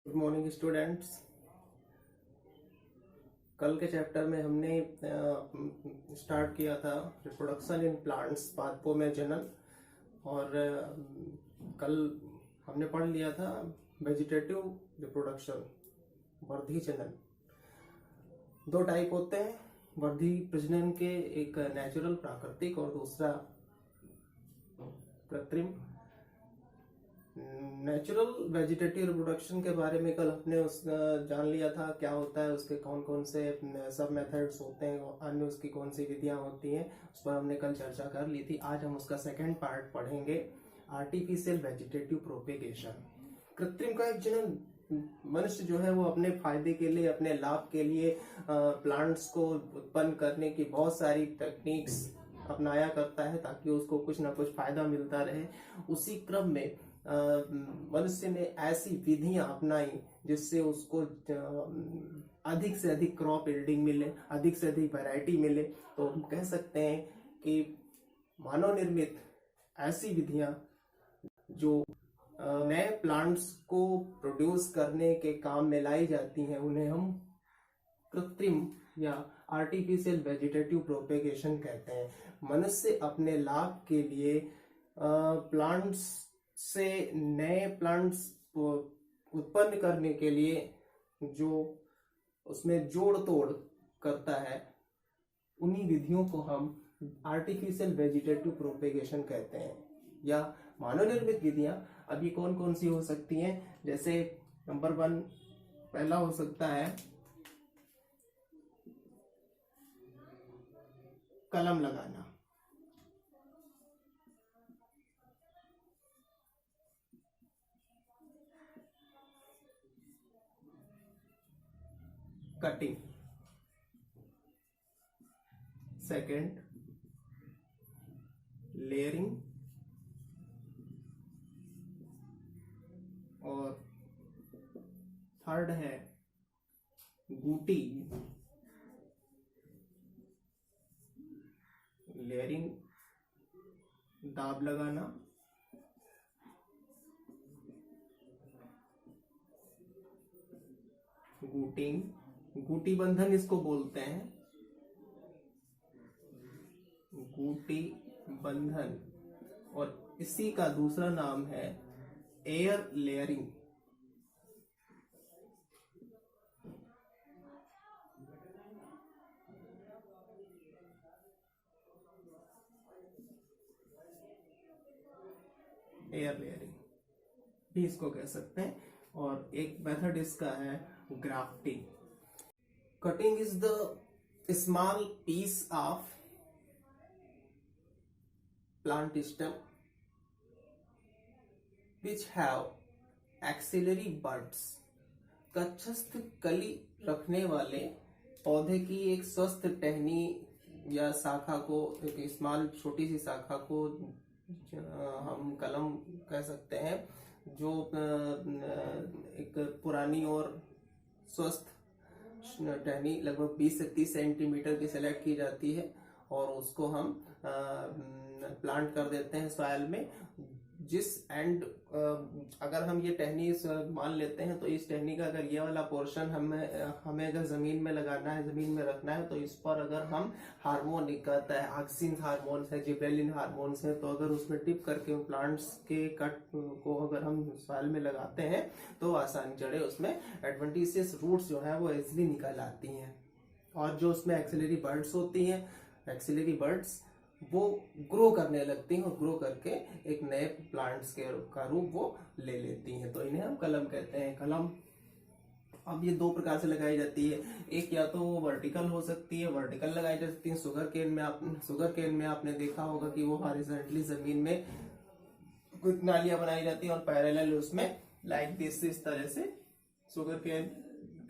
Good morning students. कल के chapter में हमने स्टार्ट किया था रिप्रोडक्शन इन प्लांट्स पार्थोमेजेनल और कल हमने पढ़ लिया था वेजिटेटिव रिप्रोडक्शन वर्धी जनन। दो टाइप होते हैं वर्धी प्रजनन के, एक नेचुरल प्राकृतिक और दूसरा कृत्रिम। नेचुरल वेजिटेटिव रिप्रोडक्शन के बारे में कल हमने जान लिया था क्या होता है, उसके कौन कौन से सब मेथड्स होते हैं, अन्य उसकी कौन सी विधियां होती हैं, उस पर हमने कल चर्चा कर ली थी। आज हम उसका सेकंड पार्ट पढ़ेंगे, आर्टिफिशियल वेजिटेटिव प्रोपेगेशन। कृत्रिम का एक जनन। मनुष्य जो है वो अपने फायदे के लिए, अपने लाभ के लिए प्लांट्स को उत्पन्न करने की बहुत सारी टेक्निक्स अपनाया करता है ताकि उसको कुछ ना कुछ फायदा मिलता रहे। उसी क्रम में मनुष्य ने ऐसी विधियां अपनाई जिससे उसको अधिक से अधिक क्रॉप यील्डिंग मिले, अधिक से अधिक वैरायटी मिले। तो हम कह सकते हैं कि मानव निर्मित ऐसी विधियां जो नए प्लांट्स को प्रोड्यूस करने के काम में लाई जाती हैं, उन्हें हम कृत्रिम या आर्टिफिशियल वेजिटेटिव प्रोपेगेशन कहते हैं। मनुष्य अपने लाभ के लिए प्लांट्स से नए प्लांट्स उत्पन्न करने के लिए जो उसमें जोड़ तोड़ करता है, उन्हीं विधियों को हम आर्टिफिशियल वेजिटेटिव प्रोपेगेशन कहते हैं। या मानव निर्मित विधियां अभी कौन कौन सी हो सकती हैं, जैसे नंबर 1 पहला हो सकता है कलम लगाना। कटिंग। Second layering. और थर्ड है गूटी। लेयरिंग, दाब लगाना, गूटिंग, गूटी बंधन इसको बोलते हैं, गूटी बंधन। और इसी का दूसरा नाम है एयर लेयरिंग। एयर लेयरिंग भी इसको कह सकते हैं। और एक मेथड इसका है grafting. Cutting is the small piece of plant stem which have axillary buds। कक्षस्थ कली रखने वाले पौधे की एक स्वस्थ टहनी या शाखा को, एक स्मॉल छोटी सी शाखा को हम कलम कह सकते हैं, जो एक पुरानी और स्वस्थ टहनी लगभग 20 से 30 सेंटीमीटर की सेलेक्ट की जाती है और उसको हम प्लांट कर देते हैं सॉइल में। जिस एंड अगर हम ये टहनी मान लेते हैं तो इस टहनी का अगर ये वाला पोर्शन हमें अगर जमीन में लगाना है, जमीन में रखना है, तो इस पर अगर हम हार्मोन निकलता है, ऑक्सिन हार्मोन्स है, जिब्रेलिन हार्मोन्स है, तो अगर उसमें टिप करके प्लांट्स के कट को अगर हम सॉइल में लगाते हैं तो आसानी जड़ें उसमें एडवेंटिशियस रूट्स जो है वो इजिली निकल आती हैं। और जो उसमें एक्सिलरी बर्ड्स होती हैं, एक्सिलरी बर्ड्स वो ग्रो करने लगती हैं और ग्रो करके एक नए प्लांट्स का रूप वो ले लेती हैं, तो इन्हें हम कलम कहते हैं। कलम अब ये दो प्रकार से लगाई जाती है। एक या तो वर्टिकल हो सकती है, वर्टिकल लगाई जा सकती है। शुगर केन में आपने देखा होगा कि वो हॉरिजॉन्टली जमीन में कुछ नालियां बनाई जाती हैं और पैरेलल उसमें लाइक दिस, इस तरह से शुगर केन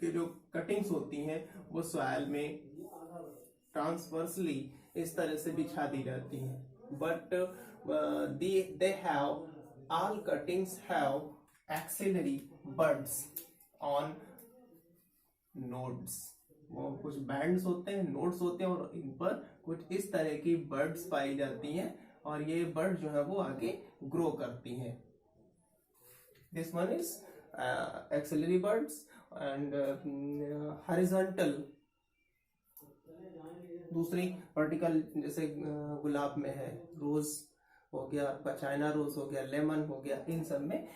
की जो कटिंग्स होती हैं वो सॉइल में ट्रांसवर्सली इस तरह से बिछा दी जाती हैं। But they have all cuttings have axillary buds on nodes. वो कुछ बैंड्स होते हैं, नोड्स होते हैं और इन पर कुछ इस तरह की बर्ड्स पाई जाती हैं और ये बर्ड जो है वो आगे ग्रो करती हैं। This one is axillary birds and horizontal, दूसरी वर्टिकल जैसे गुलाब में है, रोज हो गया, आपका चाइना रोज हो गया, लेमन हो गया, इन सब में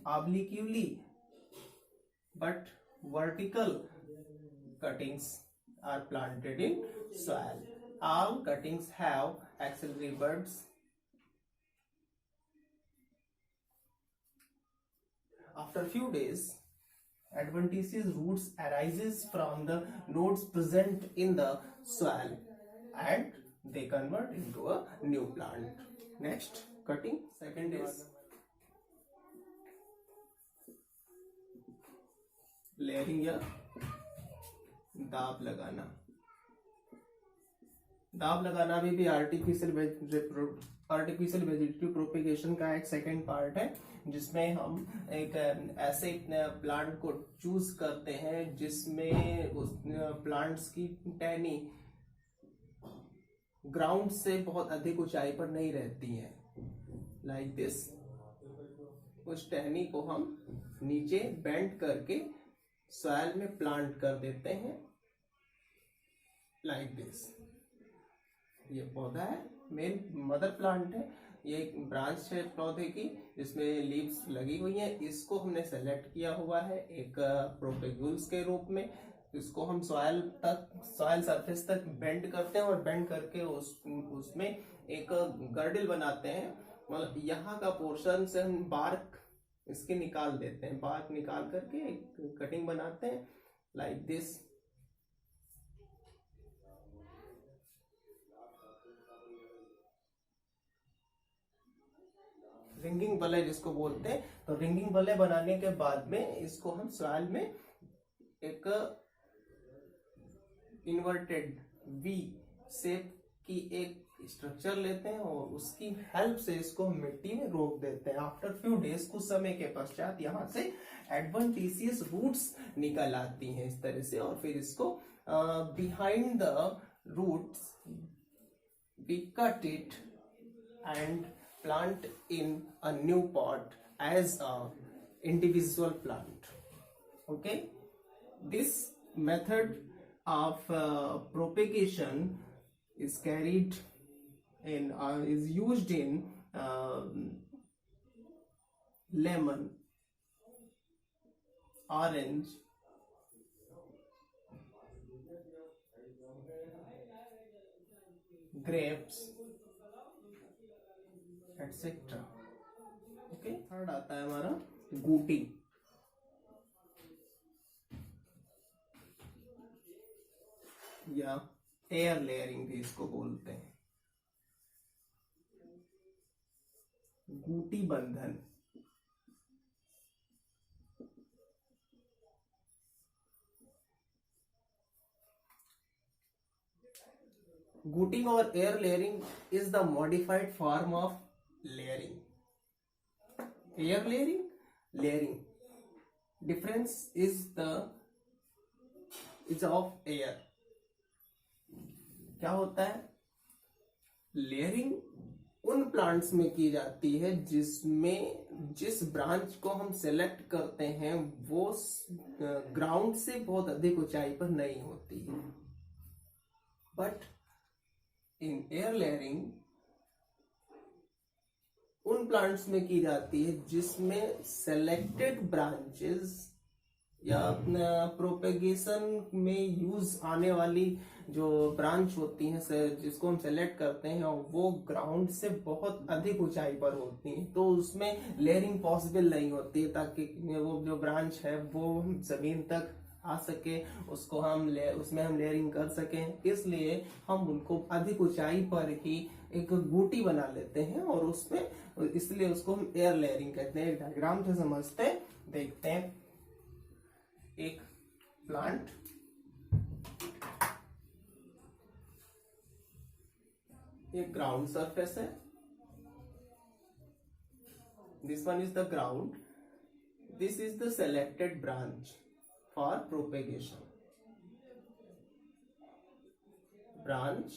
ऑब्लिक्यूली but vertical cuttings are planted in soil. All cuttings have axillary buds. After few days, adventitious roots arises from the nodes present in the soil and they convert into a new plant. Next cutting. Second is layering या दाब लगाना। दाब लगाना भी artificial vegetative propagation का एक second part है, जिसमें हम एक ऐसे प्लांट को चूज करते हैं जिसमें उस प्लांट्स की टहनी ग्राउंड से बहुत अधिक ऊंचाई पर नहीं रहती है, लाइक दिस। उस टहनी को हम नीचे बेंड करके सॉइल में प्लांट कर देते हैं, लाइक दिस। ये पौधा है, मेन मदर प्लांट है, ये एक ब्रांच है पौधे की जिसमें लीव्स लगी हुई हैं। इसको हमने सेलेक्ट किया हुआ है एक प्रोपेग्यूल्स के रूप में। इसको हम सॉइल सरफेस तक बेंड करते हैं और बेंड करके उसमें एक गर्डल बनाते हैं। मतलब यहाँ का पोर्शन से हम बार्क इसके निकाल देते हैं, बार्क निकाल करके एक कटिंग बनाते हैं, लाइक दिस। रिंगिंग बल्ले जिसको बोलते हैं, तो रिंगिंग बल्ले बनाने के बाद में इसको हम सॉइल में एक इन्वर्टेड वी शेप की एक स्ट्रक्चर लेते हैं और उसकी हेल्प से इसको मिट्टी में रोक देते हैं। आफ्टर फ्यू डेज, कुछ समय के पश्चात यहाँ से एडवेंटिशियस रूट्स निकल आती हैं इस तरह से, और फिर इसको behind the roots we cut it and plant in a new pot as a individual plant. Okay, this method of propagation is carried in is used in lemon, orange, grapes, etcetera. Okay, third आता है हमारा गूटी। या air layering भी इसको बोलते हैं, गूटी बंधन। Gooting or air layering is the modified form of layering. Air layering. Difference is of air. क्या होता है? लेयरिंग उन प्लांट्स में की जाती है जिसमें जिस ब्रांच को हम सेलेक्ट करते हैं वो ग्राउंड से बहुत अधिक ऊंचाई पर नहीं होती है। बट इन एयर लेयरिंग उन प्लांट्स में की जाती है जिसमें सेलेक्टेड ब्रांचेस या प्रोपेगेशन में यूज आने वाली जो ब्रांच होती हैं जिसको हम सेलेक्ट करते हैं वो ग्राउंड से बहुत अधिक ऊंचाई पर होती हैं, तो उसमें लेयरिंग पॉसिबल नहीं होती है, ताकि वो जो ब्रांच है वो जमीन तक आ सके, उसको उसमें हम लेयरिंग कर सकें। इसलिए हम उनको अधिक ऊंचाई पर ही एक गूटी बना लेते हैं और उसमें इसलिए उसको हम एयर लेयरिंग कहते हैं। डायग्राम से समझते देखते हैं। एक प्लांट, एक ग्राउंड सरफेस है, this one is the ground, this is the selected branch for propagation. Branch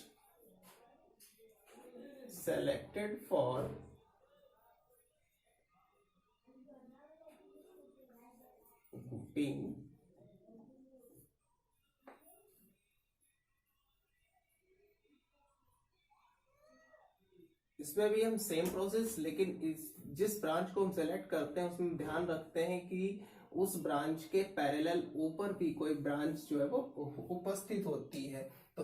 selected for grouping इसमें भी हम सेम प्रोसेस, लेकिन जिस ब्रांच को हम सेलेक्ट करते हैं उसमें ध्यान रखते हैं कि उस ब्रांच के पैरेलल ऊपर भी कोई ब्रांच जो है वो उपस्थित होती है। तो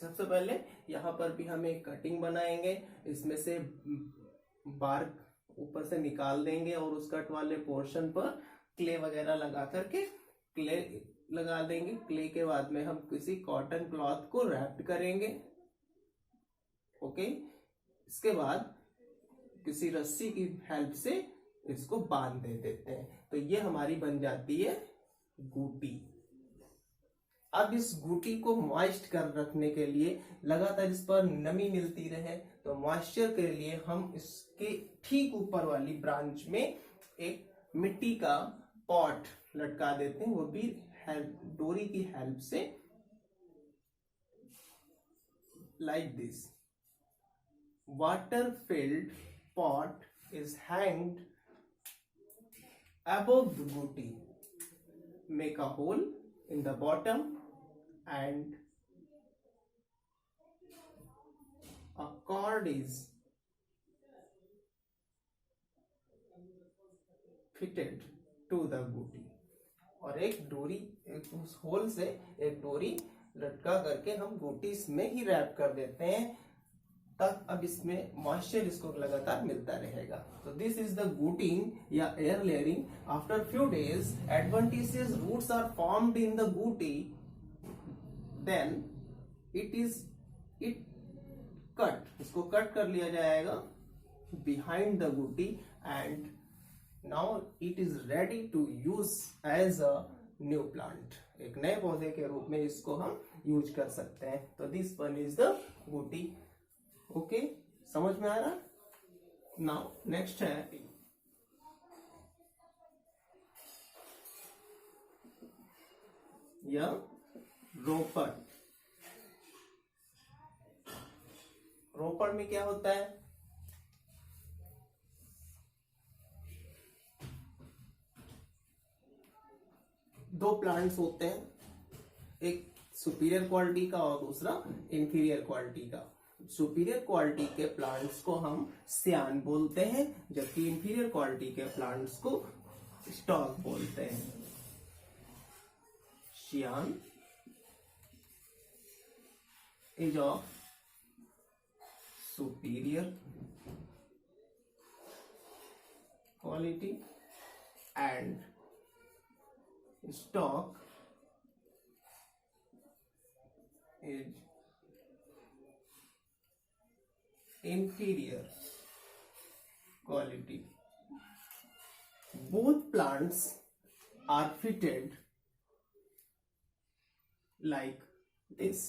सबसे पहले यहाँ पर भी हम एक कटिंग बनाएंगे, इसमें से बार्क ऊपर से निकाल देंगे और उस कट वाले पोर्शन पर क्ले वगैरह लगा करके क्ले लगा देंगे। क्ले के बाद में हम किसी कॉटन क्लॉथ को रैप करेंगे। ओके, इसके बाद किसी रस्सी की हेल्प से इसको बांध देते हैं। तो ये हमारी बन जाती है गूटी। अब इस गूटी को मॉइस्ट कर रखने के लिए, लगातार इस पर नमी मिलती रहे, तो मॉइस्चर के लिए हम इसके ठीक ऊपर वाली ब्रांच में एक मिट्टी का पॉट लटका देते हैं, वो भी डोरी की हेल्प से, like this. Water filled pot is hanged above the booty. Make a hole in the bottom and a cord is fitted to the booty. और एक डोरी, उस होल से एक डोरी लटका करके हम बूटी में ही रैप कर देते हैं, तक अब इसमें मॉइस्चर इसको लगातार मिलता रहेगा। तो दिस इज द गूटिंग या air layering. After few days adventitious roots are formed in the gootee, then it cut, इसको कट कर लिया जाएगा behind the gootee, and now it is ready to use as a new plant. एक नए पौधे के रूप में इसको हम यूज कर सकते हैं। तो this one is the gootee. Okay, समझ में आ रहा? नाउ नेक्स्ट है यह रोपड़। रोपड़ में क्या होता है? दो प्लांट्स होते हैं, एक सुपीरियर क्वालिटी का और दूसरा इंफीरियर क्वालिटी का। सुपीरियर क्वालिटी के प्लांट्स को हम सियान बोलते हैं, जबकि इंफीरियर क्वालिटी के प्लांट्स को स्टॉक बोलते हैं। सियान is of superior quality and stock is inferior quality. Both plants are fitted like this.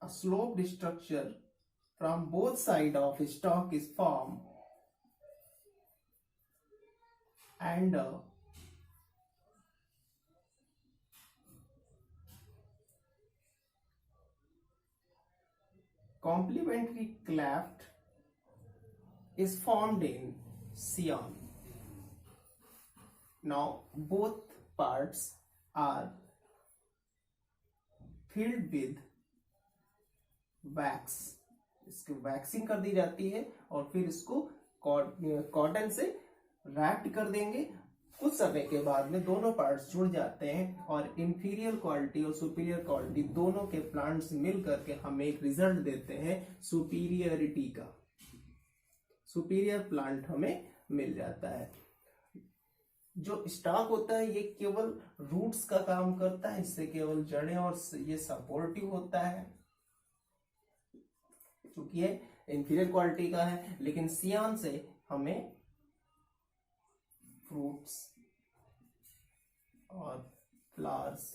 A sloped structure from both sides of stalk is formed, and a complementary cleft is formed in cion. Now both parts are filled with wax, इसकी waxing कर दी जाती है और फिर इसको cotton से rap कर देंगे। कुछ समय के बाद में दोनों पार्ट्स जुड़ जाते हैं और इंफीरियर क्वालिटी और सुपीरियर क्वालिटी दोनों के प्लांट्स मिल करके हमें एक रिजल्ट देते हैं सुपीरियरिटी का। सुपीरियर प्लांट हमें मिल जाता है। जो स्टॉक होता है ये केवल रूट्स का काम करता है, इससे केवल जड़ें और ये सपोर्टिव होता है, क्योंकि ये इंफीरियर क्वालिटी का है। लेकिन सियान से हमें फ्रूट्स और फ्लावर्स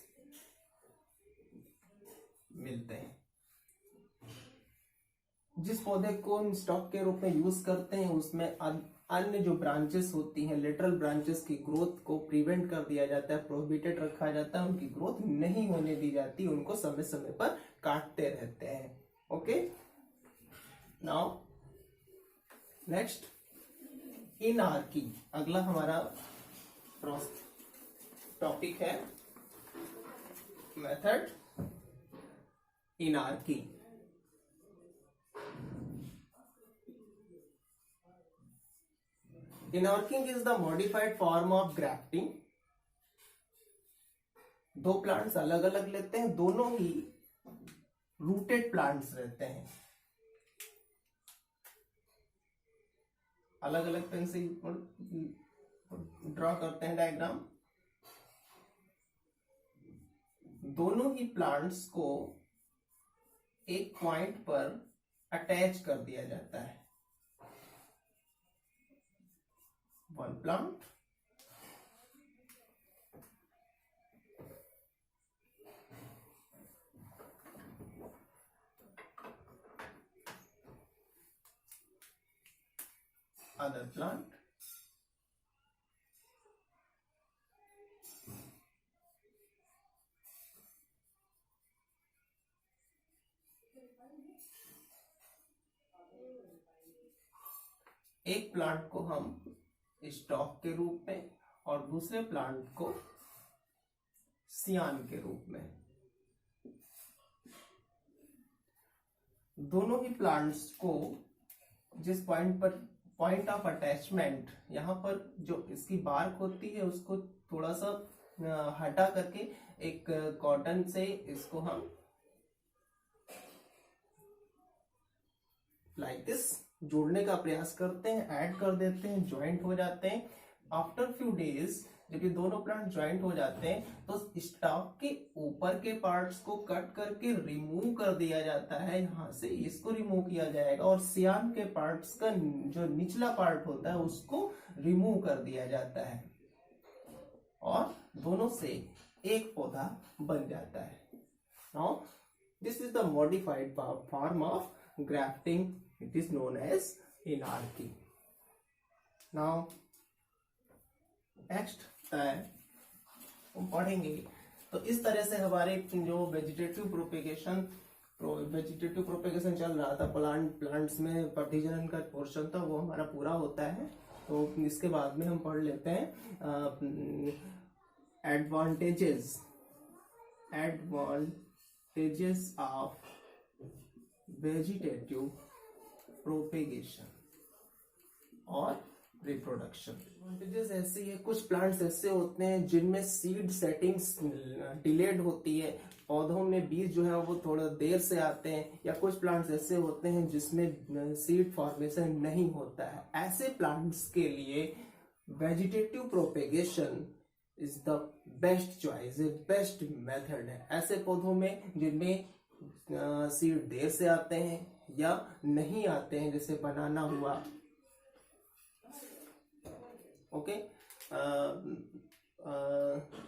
मिलते हैं। जिस पौधे को हम स्टॉक के रूप में यूज करते हैं उसमें अन्य जो ब्रांचेस होती हैं, लेटरल ब्रांचेस की ग्रोथ को प्रिवेंट कर दिया जाता है, प्रोहिबिटेड रखा जाता है, उनकी ग्रोथ नहीं होने दी जाती, उनको समय समय पर काटते रहते हैं। ओके, नाउ नेक्स्ट इनार्की, अगला हमारा टॉपिक है method inarchy. Inarching is the modified form of grafting. दो प्लांट्स अलग अलग लेते हैं, दोनों ही रूटेड प्लांट्स रहते हैं, अलग अलग पेन से ड्रॉ करते हैं डायग्राम। दोनों ही प्लांट्स को एक पॉइंट पर अटैच कर दिया जाता है। वन प्लांट other plant एक प्लांट को हम स्टॉक के रूप में और दूसरे प्लांट को सियान के रूप में, दोनों ही प्लांट्स को जिस पॉइंट पर पॉइंट ऑफ अटैचमेंट, यहाँ पर जो इसकी बार्क होती है उसको थोड़ा सा हटा करके एक कॉटन से इसको हम लाइक दिस जोड़ने का प्रयास करते हैं, ऐड कर देते हैं, ज्वाइंट हो जाते हैं। आफ्टर फ्यू डेज जब ये दोनों प्लांट ज्वाइंट हो जाते हैं तो स्टॉक के ऊपर के पार्ट्स को कट करके रिमूव कर दिया जाता है, यहाँ से इसको रिमूव किया जाएगा, और सियान के पार्ट्स का जो निचला पार्ट होता है उसको रिमूव कर दिया जाता है, और दोनों से एक पौधा बन जाता है। Now this is the modified form of grafting, it is known as inarchy. Now next हम पढ़ेंगे, तो इस तरह से हमारे जो वेजिटेटिव प्रोपेगेशन चल रहा था, प्लांट्स में प्रतिजनन का पोर्शन था, वो हमारा पूरा होता है। तो इसके बाद में हम पढ़ लेते हैं एडवांटेजेस ऑफ वेजिटेटिव प्रोपेगेशन और रिप्रोडक्शन। एडवांटेजेस ऐसी है, कुछ प्लांट्स ऐसे होते हैं जिनमें सीड सेटिंग्स डिलेड होती है, पौधों में बीज जो है वो थोड़ा देर से आते हैं, या कुछ प्लांट्स ऐसे होते हैं जिसमें सीड फॉर्मेशन नहीं होता है। ऐसे प्लांट्स के लिए vegetative propagation is the best choice, best method है। ऐसे पौधों में जिनमें सीड देर से आते हैं या नहीं आते हैं, जैसे बनाना हुआ, ओके,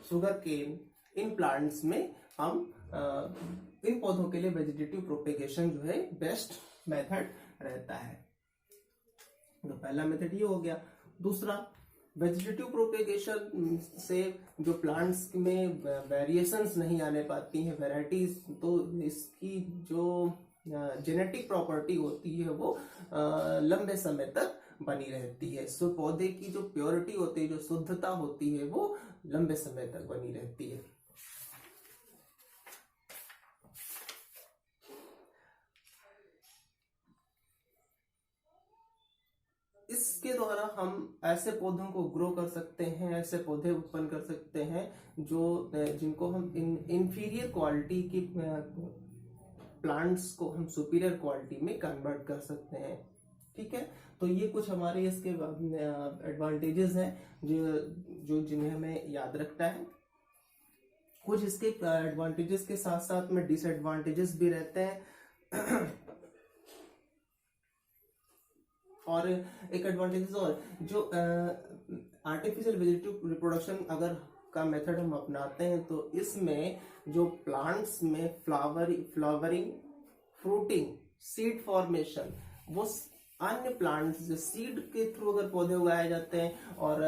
शुगर केन, इन प्लांट्स में हम इन पौधों के लिए वेजिटेटिव प्रोपेगेशन जो है बेस्ट मेथड रहता है। तो पहला मेथड ये हो गया। दूसरा, वेजिटेटिव प्रोपेगेशन से जो प्लांट्स में वेरिएशंस नहीं आने पाती हैं, वेराइटीज, तो इसकी जो जेनेटिक प्रॉपर्टी होती है वो लंबे समय तक बनी रहती है। सो पौधे की जो प्योरिटी होती है, जो शुद्धता होती है, वो लंबे समय तक बनी रहती है। इसके द्वारा हम ऐसे पौधों को ग्रो कर सकते हैं, ऐसे पौधे उत्पन्न कर सकते हैं जिनको हम इंफीरियर क्वालिटी की प्लांट्स को हम सुपीरियर क्वालिटी में कन्वर्ट कर सकते हैं। ठीक है, तो ये कुछ हमारे इसके एडवांटेजेस हैं जो जिन्हें हमें याद रखना है। कुछ इसके एडवांटेजेस के साथ साथ में डिसएडवांटेजेस भी रहते हैं। और एक एडवांटेजेस और, जो आर्टिफिशियल वेजिटेटिव रिप्रोडक्शन अगर का मेथड हम अपनाते हैं तो इसमें जो प्लांट्स में फ्लावरिंग, फ्रूटिंग, सीड फॉर्मेशन, वो अन्य प्लांट्स जो सीड के थ्रू अगर पौधे उगाए जाते हैं और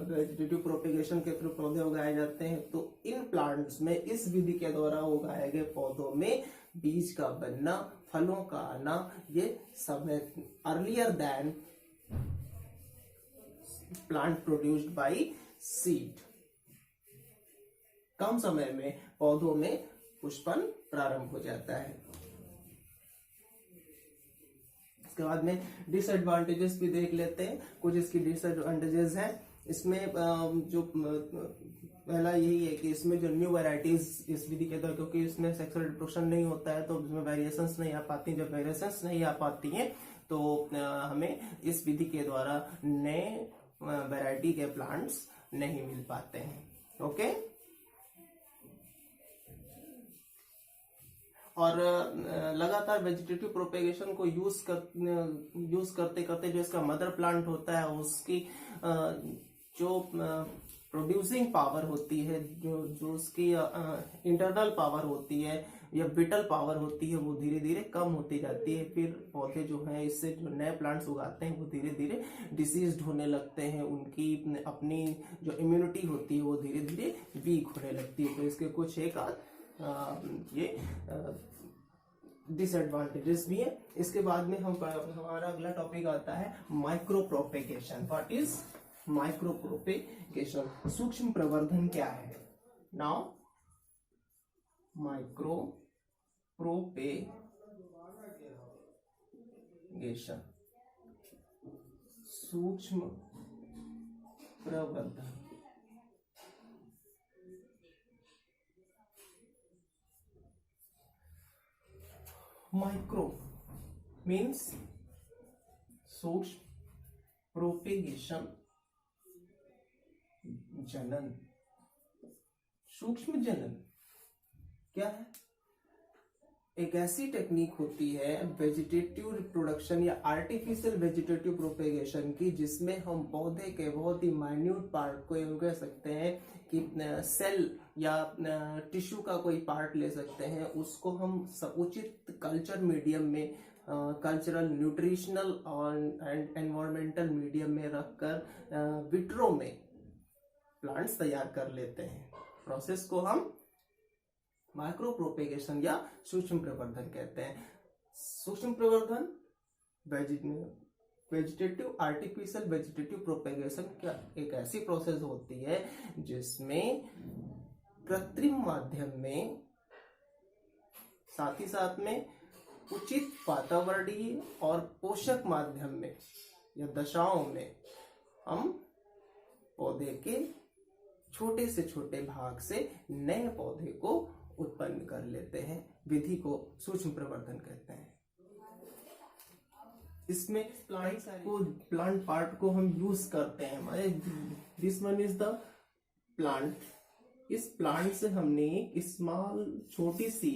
वेजिटेटिव प्रोपेगेशन के थ्रू पौधे उगाए जाते हैं, तो इन प्लांट्स में इस विधि के द्वारा उगाए गए पौधों में बीज का बनना, फलों का आना, ये समय earlier than plant produced by seed. कम समय में पौधों में पुष्पन प्रारंभ हो जाता है। इसके बाद में डिसएडवांटेजेस भी देख लेते हैं। कुछ इसकी डिसएडवांटेजेस हैं। इसमें जो पहला यही है कि इसमें जो न्यू वैरायटीज इस विधि के द्वारा, क्योंकि इसमें सेक्सुअल रिप्रोडक्शन नहीं होता है तो इसमें वेरिएशंस नहीं आ पाती। जब वेरिएशंस नहीं आ पाती हैं तो हमें इस विधि के द्वारा नए वैरायटी के प्लांट्स नहीं मिल पाते हैं। ओके, और लगातार वेजिटेटिव प्रोपेगेशन को यूज करते करते जो इसका मदर प्लांट होता है उसकी जो प्रोड्यूसिंग पावर होती है, जो उसकी इंटरनल पावर होती है या विटल पावर होती है, वो धीरे धीरे कम होती जाती है। फिर पौधे जो हैं, इससे जो नए प्लांट्स उगाते हैं वो धीरे धीरे डिसीज्ड होने लगते हैं। उनकी अपनी जो इम्यूनिटी होती है वो धीरे धीरे वीक होने लगती है। तो इसके कुछ एक ये डिसएडवांटेजेस भी है। इसके बाद में हमारा अगला टॉपिक आता है micro propagation. What is micro propagation? सूक्ष्म प्रवर्धन क्या है? नाउ माइक्रो प्रोपेगेशन, सूक्ष्म प्रवर्धन। माइक्रो मीन्स सूक्ष्म, प्रोपेगेशन जनन। सूक्ष्म जनन क्या है? एक ऐसी टेक्निक होती है वेजिटेटिव रिप्रोडक्शन या आर्टिफिशियल वेजिटेटिव प्रोपेगेशन की, जिसमें हम पौधे के बहुत ही माइन्यूट पार्ट को यूं कह सकते हैं कि सेल या टिश्यू का कोई पार्ट ले सकते हैं, उसको हम उचित कल्चर मीडियम में, cultural, nutritional and environmental medium में रखकर विट्रो में प्लांट्स तैयार कर लेते हैं। प्रोसेस को हम माइक्रो प्रोपेगेशन या सूक्ष्म प्रवर्धन कहते हैं। सूक्ष्म प्रवर्धन वेजिटेटिव आर्टिफिशियल वेजिटेटिव प्रोपेगेशन क्या एक ऐसी प्रोसेस होती है जिसमें कृत्रिम माध्यम में, साथ ही साथ में उचित वातावरणीय और पोषक माध्यम में या दशाओं में हम पौधे के छोटे से छोटे भाग से नए पौधे को उत्पन्न कर लेते हैं। विधि को सूक्ष्म प्रवर्धन कहते हैं। इसमें प्लांट पार्ट को हम यूज करते हैं। हमारे this one is the plant. इस प्लांट से हमने एक स्मॉल छोटी सी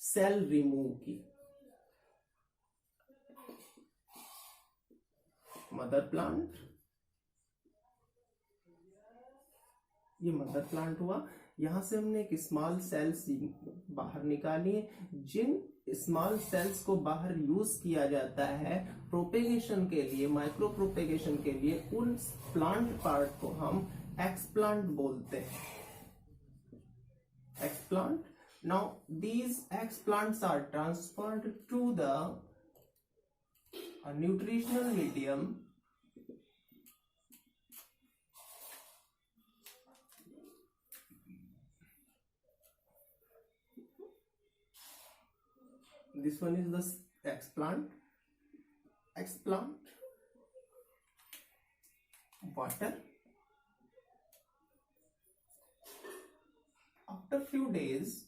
सेल रिमूव की। मदर प्लांट, ये मदर प्लांट हुआ। यहां से हमने एक स्मॉल सेल्स बाहर निकाली है। जिन स्मॉल सेल्स को बाहर यूज किया जाता है प्रोपेगेशन के लिए, माइक्रो प्रोपेगेशन के लिए, उन प्लांट पार्ट को हम एक्सप्लांट बोलते हैं। Explant. Now these explants are transferred to the nutritional medium this one is the explant, water. After few days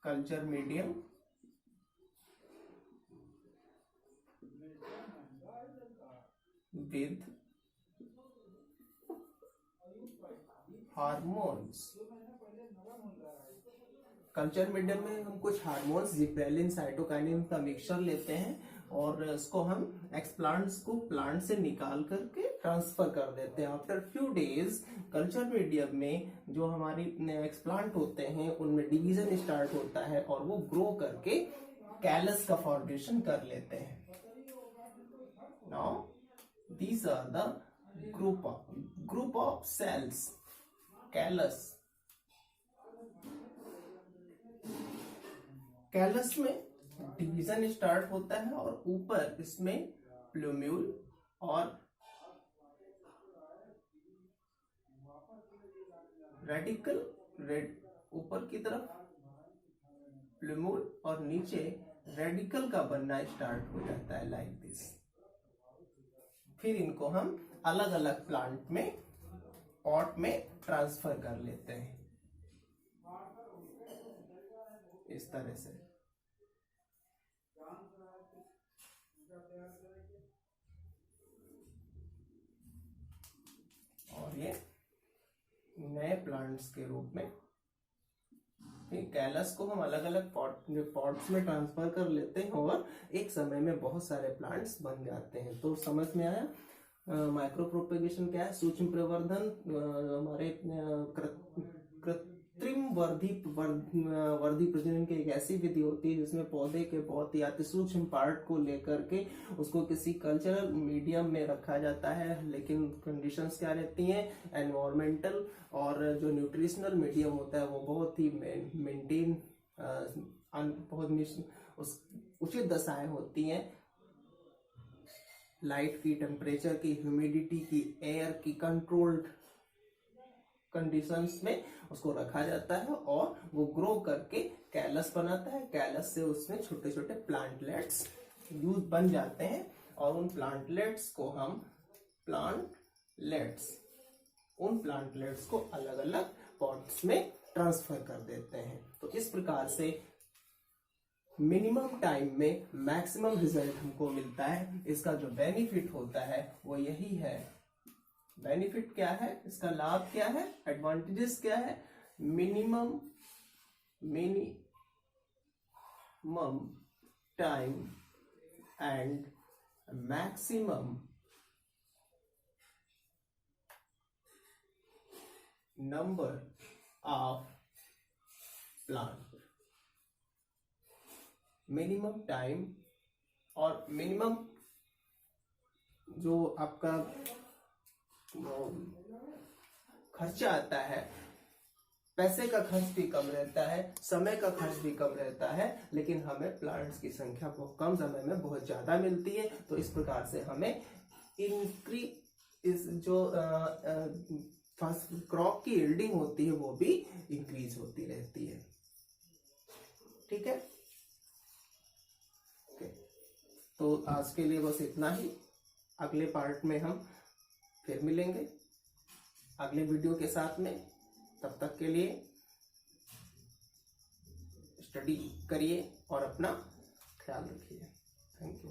culture medium with hormones. Culture medium में हम कुछ हार्मोन्स जिब्रेलिन, साइटोकाइनिन का mixture लेते हैं और इसको हम एक्सप्लांट्स को प्लांट से निकाल करके ट्रांसफर कर देते हैं। After few days culture medium में जो हमारी एक्सप्लांट होते हैं उनमें डिवीजन स्टार्ट होता है और वो ग्रो करके कैलस का फॉर्मेशन कर लेते हैं। Now these are the group of cells, callus। Callus में डिवीजन स्टार्ट होता है और ऊपर इसमें प्लूम्यूल और रेडिकल, ऊपर की तरफ प्लूम्यूल और नीचे रेडिकल का बनना स्टार्ट हो जाता है लाइक दिस। फिर इनको हम अलग अलग प्लांट में पॉट में ट्रांसफर कर लेते हैं इस तरह से। और ये नए प्लांट्स के रूप में कैलस को हम अलग अलग पॉट्स में ट्रांसफर कर लेते हैं और एक समय में बहुत सारे प्लांट्स बन जाते हैं। तो समझ में आया माइक्रो प्रोपेगेशन क्या है? सूक्ष्म प्रवर्धन हमारे कृत्रिम वर्धी प्रजनन की एक ऐसी विधि होती है जिसमें पौधे के बहुत ही अति सूक्ष्म पार्ट को लेकर के उसको किसी कल्चरल मीडियम में रखा जाता है, लेकिन कंडीशंस क्या रहती हैं? एनवायरमेंटल और जो न्यूट्रिशनल मीडियम होता है वो बहुत ही मेंटेन, बहुत उचित दशाएं होती हैं। लाइट की, टेम्परेचर की, ह्यूमिडिटी की, एयर की कंट्रोल्ड कंडीशंस में उसको रखा जाता है और वो ग्रो करके कैलस बनाता है। कैलस से उसमें छोटे छोटे प्लांटलेट्स यूज बन जाते हैं और उन प्लांटलेट्स को हम उन प्लांटलेट्स को अलग अलग पॉट्स में ट्रांसफर कर देते हैं। तो इस प्रकार से मिनिमम टाइम में मैक्सिमम रिजल्ट हमको मिलता है। इसका जो बेनिफिट होता है वो यही है। बेनिफिट क्या है? इसका लाभ क्या है? एडवांटेजेस क्या है? Minimum time and maximum number of plant. Minimum time और मिनिमम जो आपका खर्चा आता है, पैसे का खर्च भी कम रहता है, समय का खर्च भी कम रहता है, लेकिन हमें प्लांट्स की संख्या बहुत कम समय में बहुत ज्यादा मिलती है। तो इस प्रकार से हमें जो क्रॉप की यील्डिंग होती है वो भी इंक्रीज होती रहती है। ठीक है, तो आज के लिए बस इतना ही। अगले पार्ट में हम फिर मिलेंगे अगले वीडियो के साथ में। तब तक के लिए स्टडी करिए और अपना ख्याल रखिए। Thank you.